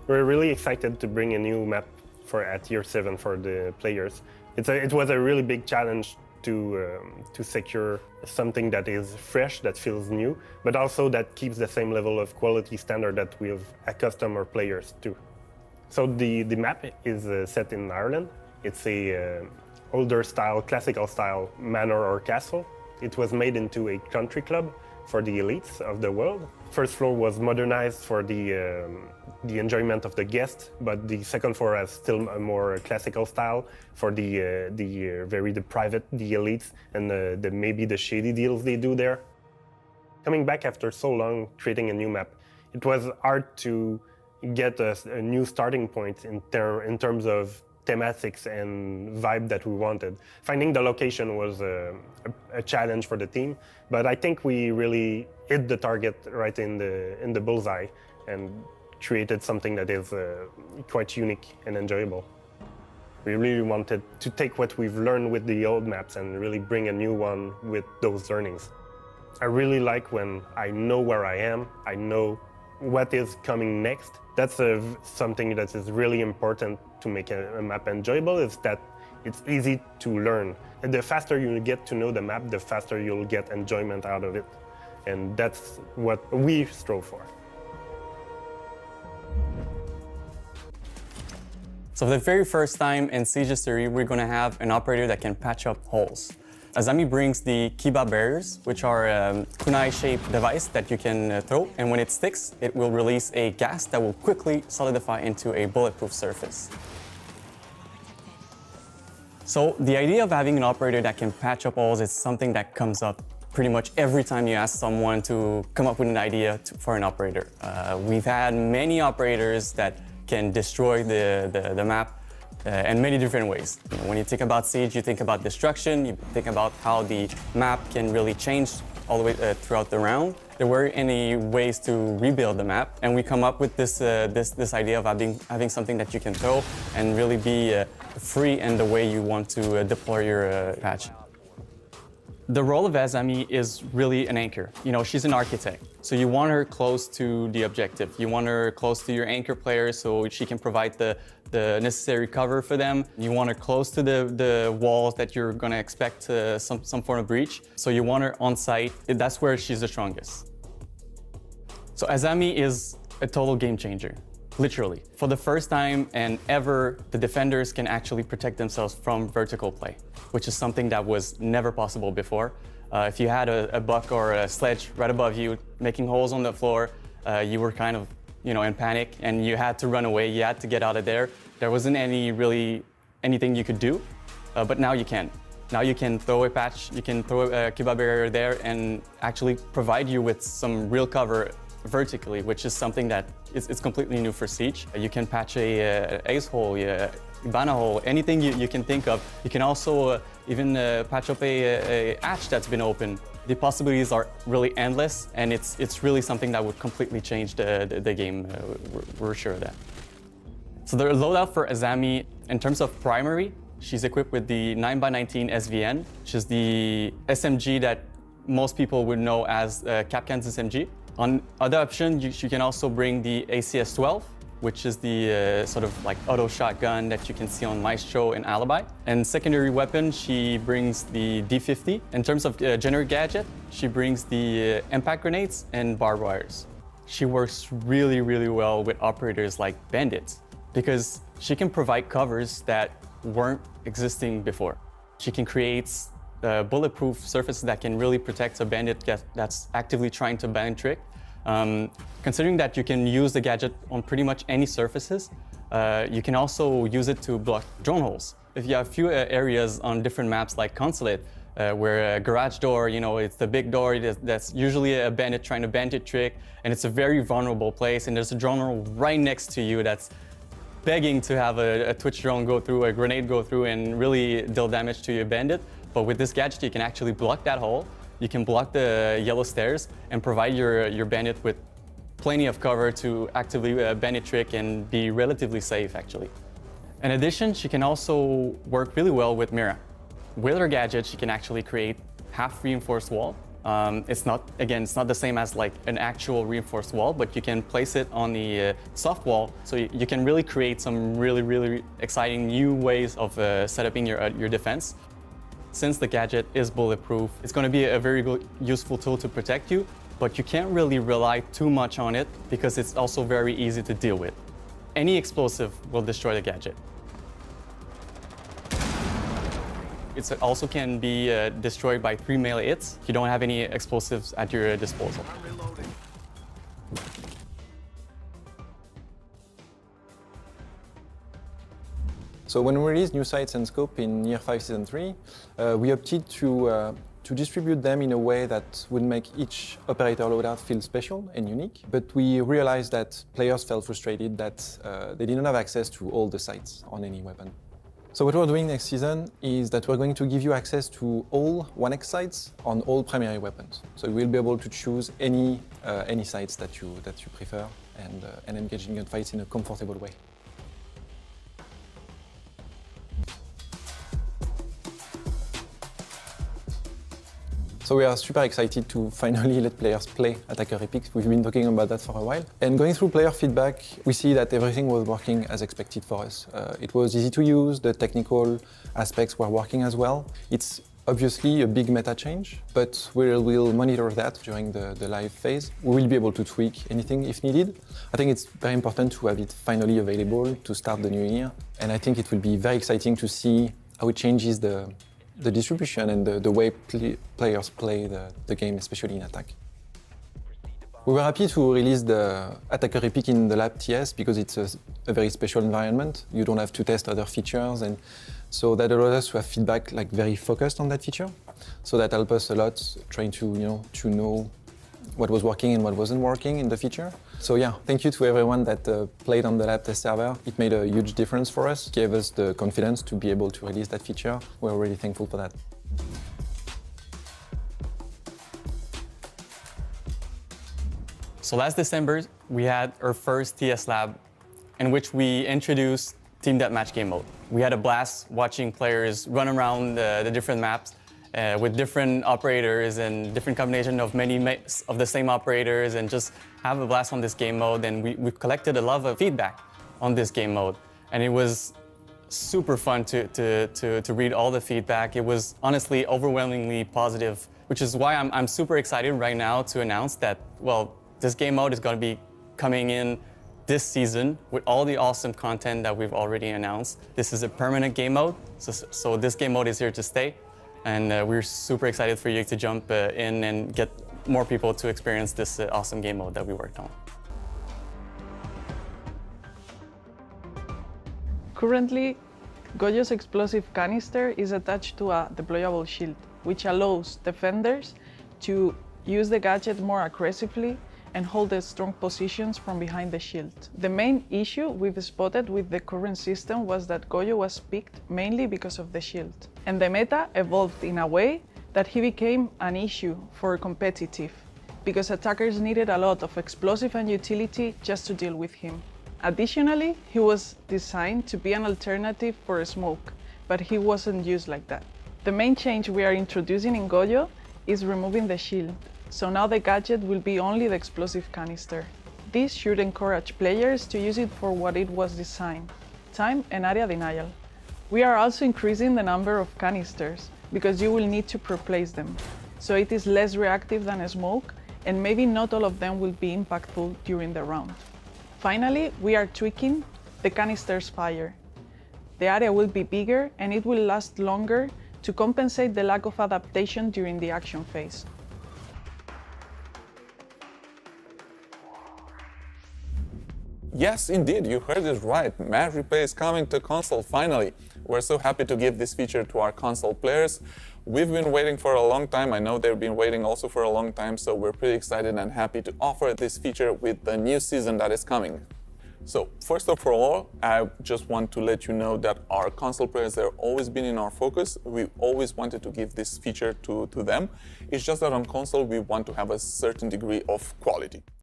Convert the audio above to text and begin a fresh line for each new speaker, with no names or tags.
We're really excited to bring a new map at Year 7 for the players. It was a really big challenge to secure something that is fresh, that feels new, but also that keeps the same level of quality standard that we've accustomed our players to. So the map is set in Ireland. It's a older style, classical style manor or castle. It was made into a country club for the elites of the world. First floor was modernized for the enjoyment of the guests, but the second floor has still a more classical style for the private, the elites, and maybe the shady deals they do there. Coming back after so long, creating a new map, it was hard to get a new starting point in terms of thematics and vibe that we wanted. Finding the location was a challenge for the team, but I think we really hit the target right in the bullseye and created something that is quite unique and enjoyable. We really wanted to take what we've learned with the old maps and really bring a new one with those learnings. I really like when I know where I am, I know what is coming next. That's something that is really important to make a map enjoyable, is that it's easy to learn. And the faster you get to know the map, the faster you'll get enjoyment out of it. And that's what we strove for.
So for the very first time in Siege history, we're going to have an operator that can patch up holes. Azami brings the Kiba barriers, which are a kunai-shaped device that you can throw, and when it sticks, it will release a gas that will quickly solidify into a bulletproof surface. So the idea of having an operator that can patch up holes is something that comes up pretty much every time you ask someone to come up with an idea for an operator. We've had many operators that can destroy the map in many different ways. You know, when you think about Siege, you think about destruction, you think about how the map can really change all the way throughout the round. There weren't any ways to rebuild the map, and we come up with this idea of having something that you can throw and really be free in the way you want to deploy your patch. The role of Azami is really an anchor. You know, she's an architect, so you want her close to the objective. You want her close to your anchor players so she can provide the necessary cover for them. You want her close to the walls that you're going to expect some form of breach. So you want her on site. That's where she's the strongest. So Azami is a total game changer. Literally. For the first time and ever, the defenders can actually protect themselves from vertical play, which is something that was never possible before. If you had a buck or a sledge right above you, making holes on the floor, you were kind of, you know, in panic, and you had to run away. You had to get out of there. There wasn't anything you could do, but now you can. Now you can throw a patch, you can throw a Kiba barrier there and actually provide you with some real cover vertically, which is something that it's completely new for Siege. You can patch a ace hole, Ibana hole, anything you can think of. You can also even patch up a hatch that's been open. The possibilities are really endless, and it's really something that would completely change the game. We're sure of that. So the loadout for Azami, in terms of primary, she's equipped with the 9x19 SVN, which is the SMG that most people would know as Kapkan's SMG. On other option, you can also bring the ACS-12, which is the sort of like auto shotgun that you can see on Maestro and Alibi. And secondary weapon, she brings the D50. In terms of generic gadget, she brings the impact grenades and barbed wires. She works really, really well with operators like bandits because she can provide covers that weren't existing before. She can create bulletproof surfaces that can really protect a bandit that's actively trying to bandit trick. Considering that you can use the gadget on pretty much any surfaces, you can also use it to block drone holes. If you have a few areas on different maps like Consulate, where a garage door, you know, it's the big door that's usually a bandit trying to bandit trick, and it's a very vulnerable place, and there's a drone hole right next to you that's begging to have a Twitch drone go through, a grenade go through, and really deal damage to your bandit. But with this gadget, you can actually block that hole. You can block the yellow stairs and provide your bandit with plenty of cover to actively bandit trick and be relatively safe, actually. In addition, she can also work really well with Mira. With her gadget, she can actually create half reinforced wall. It's not the same as like an actual reinforced wall, but you can place it on the soft wall, so you can really create some really exciting new ways of setting your defense. Since the gadget is bulletproof, it's going to be a very good, useful tool to protect you, but you can't really rely too much on it because it's also very easy to deal with. Any explosive will destroy the gadget. It also can be destroyed by 3 melee hits if you don't have any explosives at your disposal.
So when we released new sights and scope in Year 5 Season 3, we opted to distribute them in a way that would make each operator loadout feel special and unique. But we realized that players felt frustrated that they didn't have access to all the sights on any weapon. So what we're doing next season is that we're going to give you access to all 1x sights on all primary weapons. So you will be able to choose any sights that you prefer and engage in gunfights in a comfortable way. So we are super excited to finally let players play Attacker Epics. We've been talking about that for a while. And going through player feedback, we see that everything was working as expected for us. It was easy to use, the technical aspects were working as well. It's obviously a big meta change, but we'll monitor that during the live phase. We will be able to tweak anything if needed. I think it's very important to have it finally available to start the new year. And I think it will be very exciting to see how it changes the distribution and the way players play the game, especially in attack. We were happy to release the Attacker Epic in the Lab TS because it's a very special environment. You don't have to test other features, and so that allowed us to have feedback like very focused on that feature. So that helped us a lot trying to know what was working and what wasn't working in the feature. So yeah, thank you to everyone that played on the lab test server. It made a huge difference for us, gave us the confidence to be able to release that feature. We're really thankful for that.
So last December, we had our first TS lab in which we introduced Team Deathmatch game mode. We had a blast watching players run around the different maps with different operators and different combination of many of the same operators, and just have a blast on this game mode. And we collected a lot of feedback on this game mode, and it was super fun to read all the feedback. It was honestly overwhelmingly positive, which is why I'm super excited right now to announce that, well, this game mode is going to be coming in this season with all the awesome content that we've already announced. This is a permanent game mode, so this game mode is here to stay. And we're super excited for you to jump in and get more people to experience this awesome game mode that we worked on.
Currently, Goyo's explosive canister is attached to a deployable shield, which allows defenders to use the gadget more aggressively and hold the strong positions from behind the shield. The main issue we've spotted with the current system was that Goyo was picked mainly because of the shield. And the meta evolved in a way that he became an issue for competitive, because attackers needed a lot of explosive and utility just to deal with him. Additionally, he was designed to be an alternative for a smoke, but he wasn't used like that. The main change we are introducing in Goyo is removing the shield. So now the gadget will be only the explosive canister. This should encourage players to use it for what it was designed, time and area denial. We are also increasing the number of canisters because you will need to replace them, so it is less reactive than a smoke, and maybe not all of them will be impactful during the round. Finally, we are tweaking the canister's fire. The area will be bigger and it will last longer to compensate the lack of adaptation during the action phase.
Yes, indeed, you heard it right. Match replay is coming to console finally. We're so happy to give this feature to our console players. We've been waiting for a long time. I know they've been waiting also for a long time, so we're pretty excited and happy to offer this feature with the new season that is coming. So first of all, I just want to let you know that our console players have always been in our focus. We always wanted to give this feature to them. It's just that on console, we want to have a certain degree of quality.